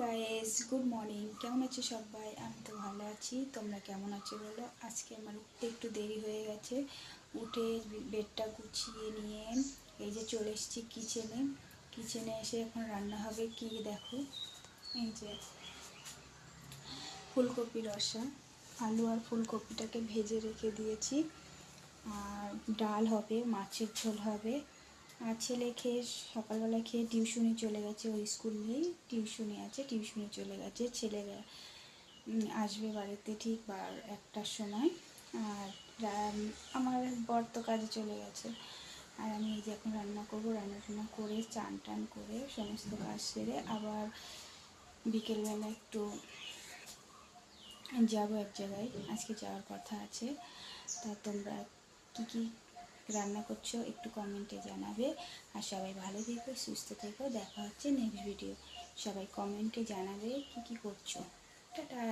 Guys, good morning. কেমন আছো সবাই? আমি তো ভালো আছি। তোমরা কেমন আছো বলো। আজকে আমার উঠতে একটু দেরি হয়ে গেছে। উঠে বেডটা গুছিয়ে নিয়ে এই যে চলে এসেছি কিচেনে। কিচেনে এসে এখন রান্না হবে কি দেখো। এই যে ফুলকপি রসা, আলু আর ফুলকপিটাকে ভেজে রেখে দিয়েছি। আর ডাল হবে, মাছের ঝোল হবে। আর ছেলে খেয়ে সকালবেলা খেয়ে টিউশনি চলে গেছে। ওই স্কুল নেই, টিউশনি আছে, টিউশনি চলে গেছে। ছেলেরা আসবে বাড়িতে ঠিক 1টার সময়। আর আমার বর তো কাজে চলে গেছে। আর আমি এই যে এখন রান্না করবো। রান্না টান্না করে চান টান করে সমস্ত কাজ সেরে আবার বিকেলবেলা একটু যাবো এক জায়গায়। আজকে যাওয়ার কথা আছে। তা তোমরা কী কী রান্না করছো একটু কমেন্টে জানাবে। আর সবাই ভালো থেকো, সুস্থ থেকো। দেখা হচ্ছে নেক্সট ভিডিও। সবাই কমেন্টে জানাবে কী কী করছো। টাটা।